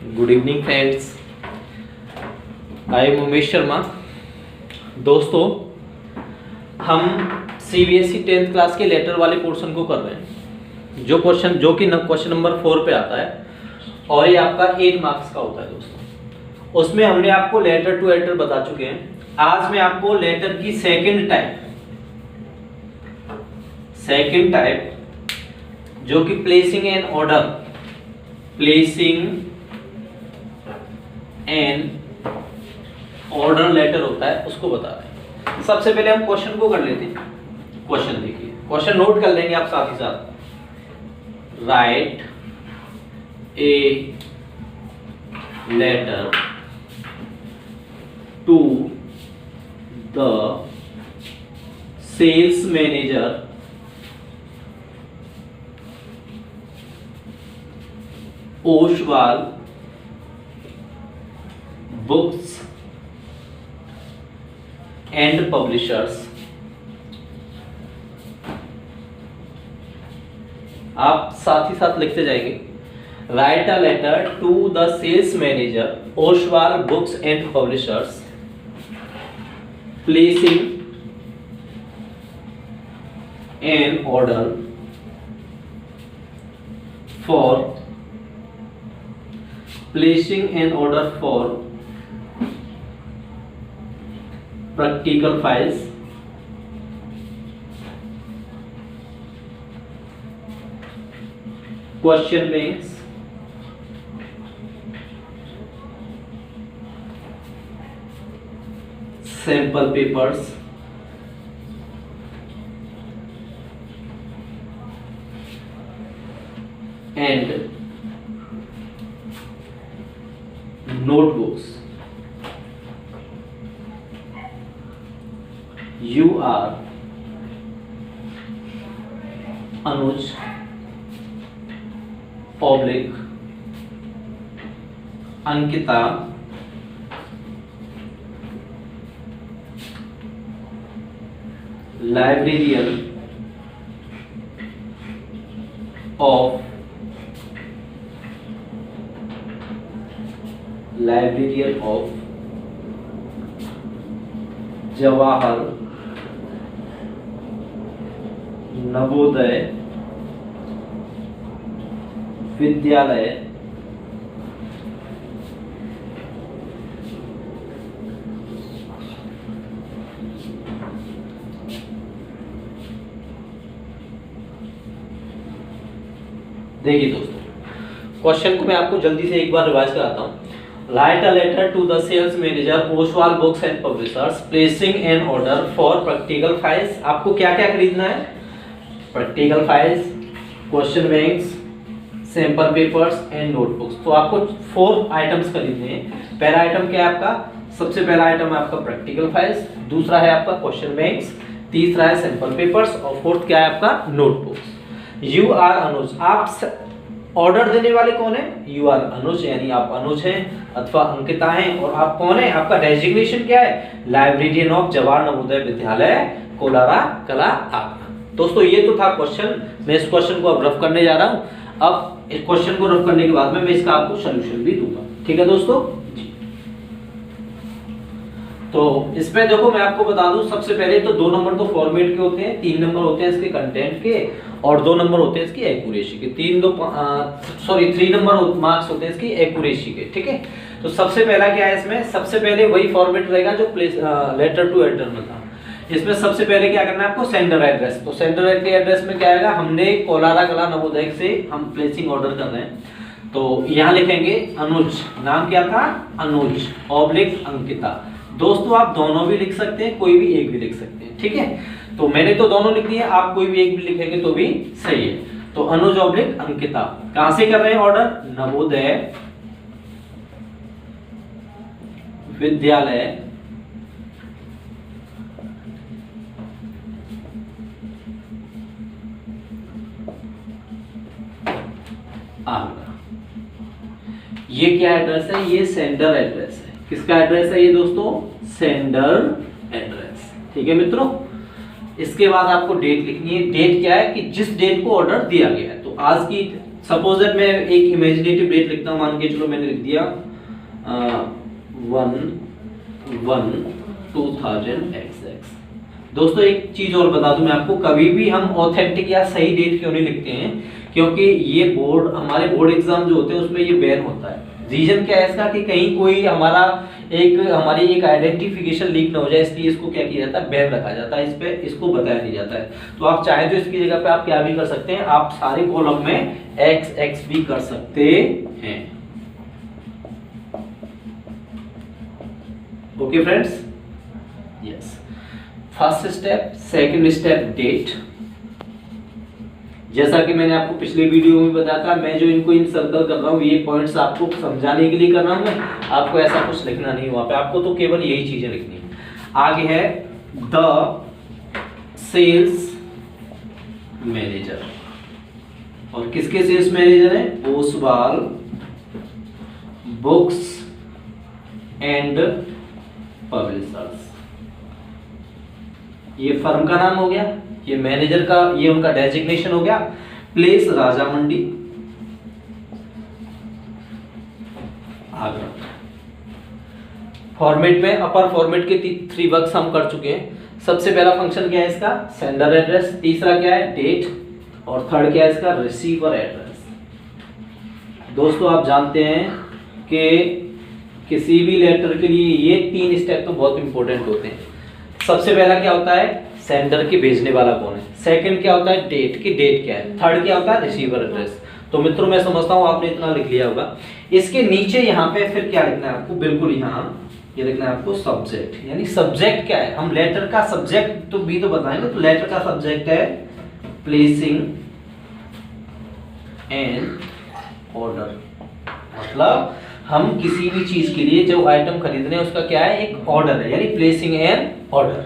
Good evening friends, I am Umesh Sharma. दोस्तों, हम CBSE 10th class के लेटर वाले पोर्शन को कर रहे हैं। जो कि क्वेश्चन नंबर 4 पे आता है और ये आपका 8 मार्क्स का होता है दोस्तों। उसमें हमने आपको लेटर टू लेटर बता चुके हैं। आज मैं आपको लेटर की सेकंड टाइप जो कि प्लेसिंग एन ऑर्डर लेटर होता है, उसको बता रहे हैं। सबसे पहले हम क्वेश्चन को कर लेते हैं। क्वेश्चन देखिए, क्वेश्चन नोट कर लेंगे आप साथ ही साथ। Write a letter to the sales manager Oswal books and publishers. आप साथ ही साथ लिखते जाएंगे। Write a letter to the sales manager Oswal books and publishers placing an order for practical files question banks sample papers and notebooks. You are Anuj oblique Ankita librarian of Jawahar Navodaya Vidyalaya देखिए दोस्तों, question को मैं आपको जल्दी से एक बार रिवाइज कराता हूं। Write a letter to the sales manager Oswal Books and Publishers placing an order for practical files। आपको क्या क्या खरीदना है? Practical files, question banks, sample papers and notebooks. तो आपको 4 आइटम्स खरीदने हैं। पहला आइटम क्या है आपका? सबसे पहला आइटम है आपका प्रैक्टिकल फाइल्स, दूसरा है आपका क्वेश्चन बैंक्स, तीसरा है सैंपल पेपर्स और फोर्थ क्या है आपका? नोटबुक्स। यू आर अनुज, आप ऑर्डर देने वाले कौन है? यू आर अनुज, यानी आप अनुज हैं अथवा अंकिता हैं। और आप कौन है? आपका डेजिग्नेशन क्या है? लाइब्रेरियन ऑफ जवाहर नवोदय विद्यालय कोलारा कला आगरा। दोस्तों, ये तो था क्वेश्चन। मैं इस क्वेश्चन को अब रफ करने जा रहा हूं। अब इस क्वेश्चन को रफ करने के बाद में मैं इसका आपको सोल्यूशन भी दूंगा। ठीक है दोस्तों जी। तो इसमें देखो, मैं आपको बता दूं, सबसे पहले तो 2 नंबर तो फॉर्मेट के होते हैं, 3 नंबर होते हैं इसके कंटेंट के और 2 नंबर होते हैं इसकी एक्यूरेसी के। 3 नंबर मार्क्स होते हैं इसकी एक्यूरेसी के। ठीक है, तो सबसे पहला क्या है इसमें? सबसे पहले वही फॉर्मेट रहेगा जो लेटर टू लेटर में था। इसमें सबसे पहले क्या करना है आपको? Sender address. तो सेंडर के एड्रेस में क्या आएगा? हमने कोलारा कला नवोदय से हम प्लेसिंग ऑर्डर कर रहे हैं, तो यहाँ लिखेंगे अनुज। नाम क्या था? अनुज ऑब्लिक अंकिता। दोस्तों, आप दोनों भी लिख सकते हैं, कोई भी एक भी लिख सकते हैं। ठीक है, तो मैंने तो दोनों लिख दिए, आप कोई भी एक भी लिखेंगे तो भी सही है। तो अनुज ऑब्लिक अंकिता कहां से कर रहे हैं ऑर्डर? नवोदय विद्यालय आगरा। ये क्या एड्रेस है? ये सेंडर एड्रेस है। किसका एड्रेस है ये दोस्तों? Sender address. ठीक है मित्रों, इसके बाद आपको डेट लिखनी है। डेट क्या है कि जिस डेट को ऑर्डर दिया गया है। तो आज की सपोज दैट मैं एक इमेजिनेटिव डेट लिखता हूँ, मान के चलो मैंने लिख दिया 1/1/2000 दोस्तों एक चीज और बता दूं मैं आपको, कभी भी हम ऑथेंटिक या सही डेट क्यों नहीं लिखते हैं, क्योंकि ये बोर्ड हमारे बोर्ड एग्जाम जो होते हैं उसमें ये बैन होता है। रीजन क्या है इसका कि कहीं कोई हमारी एक आइडेंटिफिकेशन लीक ना हो जाए, इसलिए इसको क्या किया जाता है, बैन रखा जाता है, इस पे इसको बताया नहीं जाता है। तो आप चाहे तो इसकी जगह पे आप क्या भी कर सकते हैं, आप सारे कॉलम में XX भी कर सकते हैं। Okay friends, yes. First step, second step date. जैसा कि मैंने आपको पिछले वीडियो में बताया था, मैं जो इनको इन सर्कल कर रहा हूँ ये पॉइंट्स आपको समझाने के लिए कर रहा हूँ मैं, आपको ऐसा कुछ लिखना नहीं वहां पे, आपको तो केवल यही चीजें लिखनी है। आगे है द सेल्स मैनेजर, और किसके सेल्स मैनेजर है, ओसवाल बुक्स एंड पब्लिशर्स। ये फर्म का नाम हो गया, ये मैनेजर का, ये उनका डेजिग्नेशन हो गया। प्लेस राजा मंडी, आगरा। फॉर्मेट में अपर फॉर्मेट के 3 वर्क्स हम कर चुके हैं। सबसे पहला फंक्शन क्या है इसका, सेंडर एड्रेस, तीसरा क्या है, डेट, और थर्ड क्या है इसका, रिसीवर एड्रेस। दोस्तों आप जानते हैं कि किसी भी लेटर के लिए ये 3 स्टेप तो बहुत इंपॉर्टेंट होते हैं। सबसे पहला क्या होता है, सेंडर की भेजने वाला कौन है, सेकंड क्या होता है, डेट की डेट क्या है, थर्ड क्या होता है, रिसीवर एड्रेस। तो मित्रों मैं समझता हूं आपने इतना लिख लिया होगा। इसके नीचे यहाँ पे फिर क्या लिखना है आपको, बिल्कुल यहाँ ये लिखना है आपको सब्जेक्ट, यानी सब्जेक्ट क्या है, हम लेटर का सब्जेक्ट तो भी तो बताएंगे। तो लेटर का सब्जेक्ट है प्लेसिंग एन ऑर्डर, मतलब हम किसी भी चीज के लिए जो आइटम खरीद रहे हैं उसका क्या है, एक ऑर्डर है, यानी प्लेसिंग एन ऑर्डर।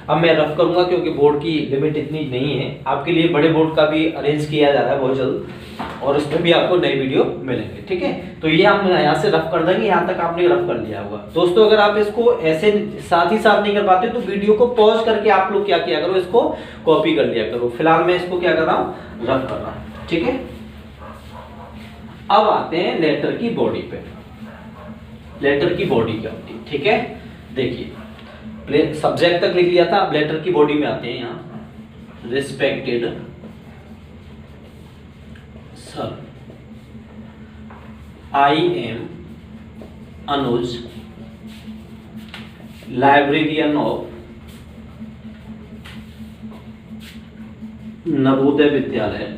अब मैं रफ करूंगा क्योंकि बोर्ड की लिमिट इतनी नहीं है, आपके लिए बड़े बोर्ड का भी अरेंज किया जा रहा है बहुत जल्द, और उसमें भी आपको नई वीडियो मिलेंगे, ठीक है। तो ये हम यहाँ से रफ कर देंगे, यहाँ तक आपने रफ कर लिया होगा। दोस्तों अगर आप इसको ऐसे साथ ही साथ नहीं कर पाते तो वीडियो को पॉज करके आप लोग क्या किया करो, इसको कॉपी कर लिया करो। फिलहाल मैं इसको क्या कर रहा हूँ, रफ कर रहा हूँ, ठीक है। अब आते हैं लेटर की बॉडी पे। लेटर की बॉडी क्या होती है, ठीक है। देखिए सब्जेक्ट तक लिख लिया था, अब लेटर की बॉडी में आते हैं। यहाँ respected sir, I am Anuj, librarian of Navodaya Vidyalaya,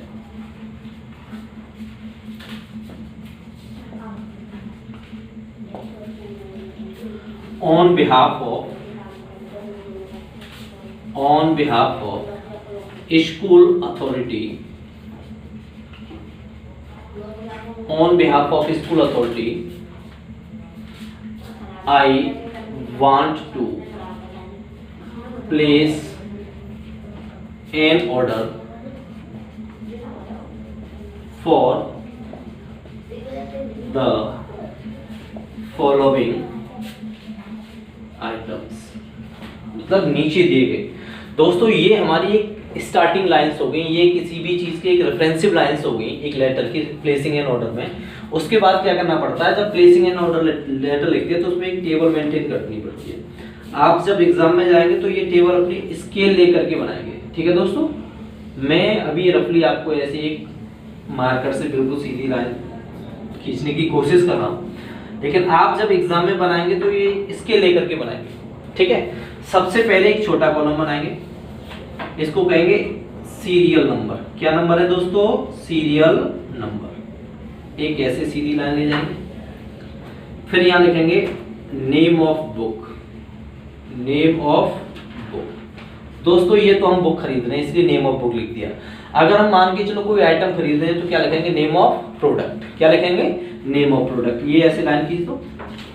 on behalf of school authority, I want to place an order for the following items, मतलब नीचे दिए गए। दोस्तों ये हमारी एक स्टार्टिंग लाइंस हो गई, ये किसी भी चीज की एक रेफरेंसिव लाइंस हो गई एक लेटर की प्लेसिंग एन ऑर्डर में। उसके बाद क्या करना पड़ता है, जब प्लेसिंग एन ऑर्डर लेटर लिखते हैं तो उसमें एक टेबल मेंटेन करनी पड़ती है। आप जब एग्जाम में जाएंगे तो ये टेबल अपनी स्केल लेकर के बनाएंगे, ठीक है दोस्तों। मैं अभी रफली आपको ऐसे एक मार्कर से बिल्कुल सीधी लाइन खींचने की कोशिश कर रहा हूँ, लेकिन आप जब एग्जाम में बनाएंगे तो ये इसके लेकर के बनाएंगे, ठीक है। सबसे पहले एक छोटा कॉलम बनाएंगे, इसको कहेंगे सीरियल नंबर। क्या नंबर है दोस्तों, सीरियल नंबर। एक ऐसे सीधी लाइन ले जाएंगे, फिर यहां लिखेंगे name of book, name of book. दोस्तों ये तो हम बुक खरीद रहे हैं इसलिए नेम ऑफ बुक लिख दिया। अगर हम मान के चलो कोई आइटम खरीद रहे हैं तो क्या लिखेंगे, नेम ऑफ प्रोडक्ट। क्या लिखेंगे, नेम ऑफ प्रोडक्ट। ये ऐसे लाइन खींच दो।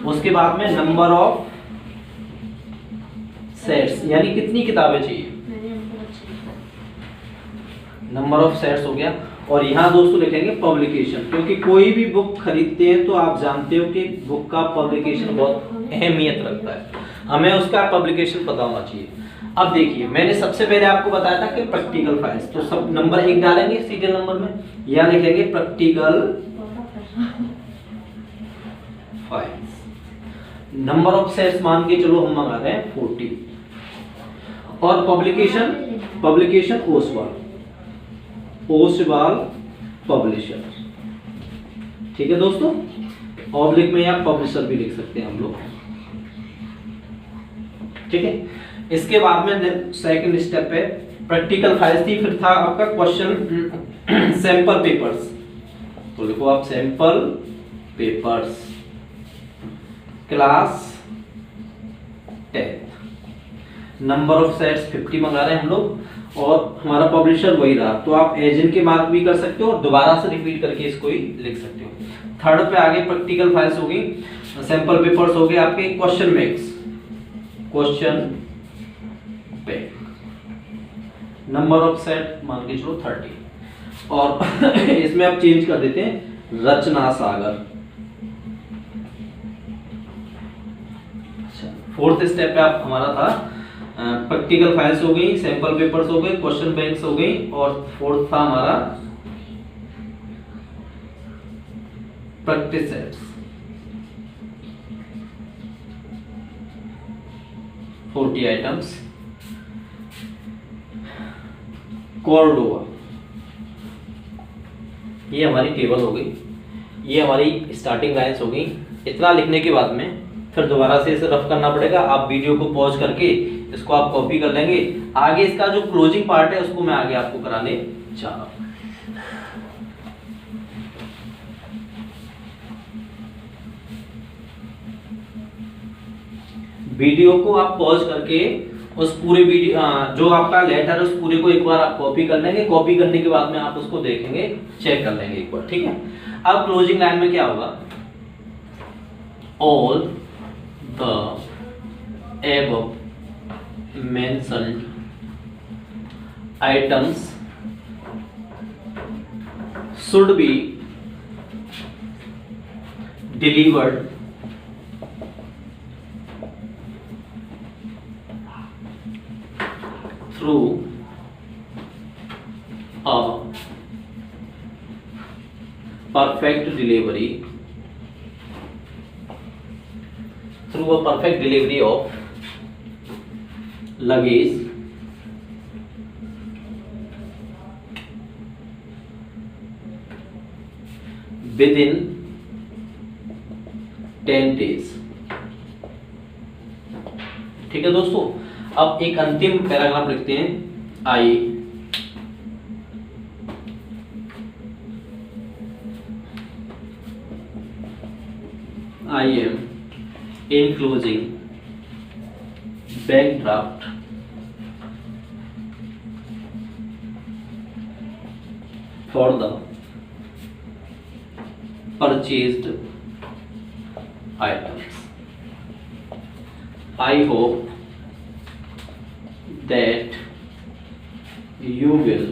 उसके बाद में नंबर ऑफ सेट्स, यानी कितनी किताबें चाहिए, नंबर ऑफ सेट्स हो गया। और यहाँ दोस्तों लिखेंगे पब्लिकेशन, क्योंकि कोई भी बुक खरीदते हैं तो आप जानते हो कि बुक का पब्लिकेशन बहुत अहमियत रखता है, हमें उसका पब्लिकेशन पता होना चाहिए। अब देखिए मैंने सबसे पहले आपको बताया था कि प्रैक्टिकल फाइल्स, तो सब नंबर 1 डालेंगे सीरियल नंबर में, या लिखेंगे practical files. Number of sets मान के चलो हम मंगा रहे हैं 40, और पब्लिकेशन ओसवाल पब्लिशर, ठीक है दोस्तों। ऑब्लिक में या पब्लिशर भी लिख सकते हैं हम लोग, ठीक है। इसके बाद में सेकंड स्टेप है प्रैक्टिकल फाइल्स थी, फिर था आपका क्वेश्चन सैंपल पेपर्स, तो लिखो आप sample papers class 10। Number of sets 50 मंगा रहे हैं हम लोग, और हमारा पब्लिशर वही रहा, तो आप एजेंट के मार्क भी कर सकते हो और दोबारा से रिपीट करके इसको ही लिख सकते हो। थर्ड पे आगे प्रैक्टिकल फाइल्स होगी, सैंपल पेपर्स हो गए आपके question bank, number of set मान के चलो 30, और इसमें आप चेंज कर देते हैं रचना सागर। फोर्थ स्टेप पे आप हमारा था प्रैक्टिकल फाइल्स हो गई, सैंपल पेपर्स हो गए, क्वेश्चन बैंक्स हो गई, और फोर्थ था हमारा प्रैक्टिस सेट्स 40 आइटम्स। कॉर्डोवा, ये हमारी टेबल हो गई, ये हमारी स्टार्टिंग लाइंस हो गई। इतना लिखने के बाद में फिर दोबारा से इसे रफ करना पड़ेगा, आप वीडियो को पॉज करके इसको आप कॉपी कर लेंगे। आगे इसका जो क्लोजिंग पार्ट है उसको मैं आगे आपको कराने जा रहा हूं। वीडियो को आप पॉज करके उस पूरे वीडियो जो आपका लेटर है उस पूरे को एक बार आप कॉपी कर लेंगे, कॉपी करने के बाद में आप उसको देखेंगे, चेक कर लेंगे एक बार, ठीक है। अब क्लोजिंग लाइन में क्या होगा, all the above mentioned items should be delivered through a perfect delivery of luggage within 10 days, ठीक है दोस्तों। अब एक अंतिम पैराग्राफ लिखते हैं, I am enclosing bank draft for the purchased items. I hope that you will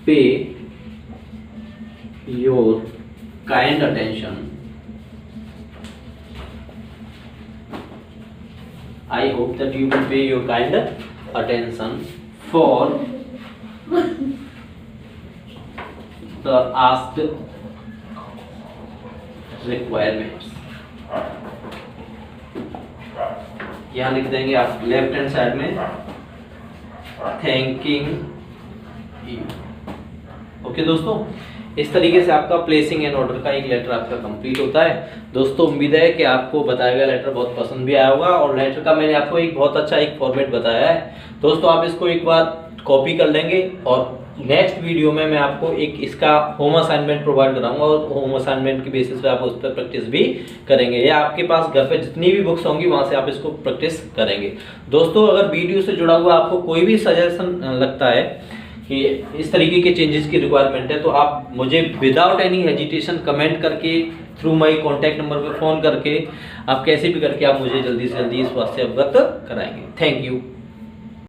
pay your kind attention. I hope that you will pay your kind attention for the asked requirements. यहाँ लिख देंगे आप left hand side में thanking you. Okay दोस्तों, इस तरीके से आपका प्लेसिंग एंड ऑर्डर का एक लेटर आपका कंप्लीट होता है। दोस्तों उम्मीद है कि आपको बताया गया लेटर बहुत पसंद भी आया होगा, और लेटर का मैंने आपको एक बहुत अच्छा एक फॉर्मेट बताया है। दोस्तों आप इसको एक बार कॉपी कर लेंगे, और नेक्स्ट वीडियो में मैं आपको एक इसका होम असाइनमेंट प्रोवाइड कराऊंगा, और होम असाइनमेंट की बेसिस पे आप उस पर प्रैक्टिस भी करेंगे, या आपके पास घर पे जितनी भी बुक्स होंगी वहां से आप इसको प्रैक्टिस करेंगे। दोस्तों अगर वीडियो से जुड़ा हुआ आपको कोई भी सजेशन लगता है कि इस तरीके के चेंजेस की रिक्वायरमेंट है, तो आप मुझे विदाउट एनी हेजिटेशन कमेंट करके, थ्रू माई कॉन्टैक्ट नंबर पर फ़ोन करके, आप कैसे भी करके आप मुझे जल्दी से जल्दी इस बात से अवगत कराएंगे। Thank you.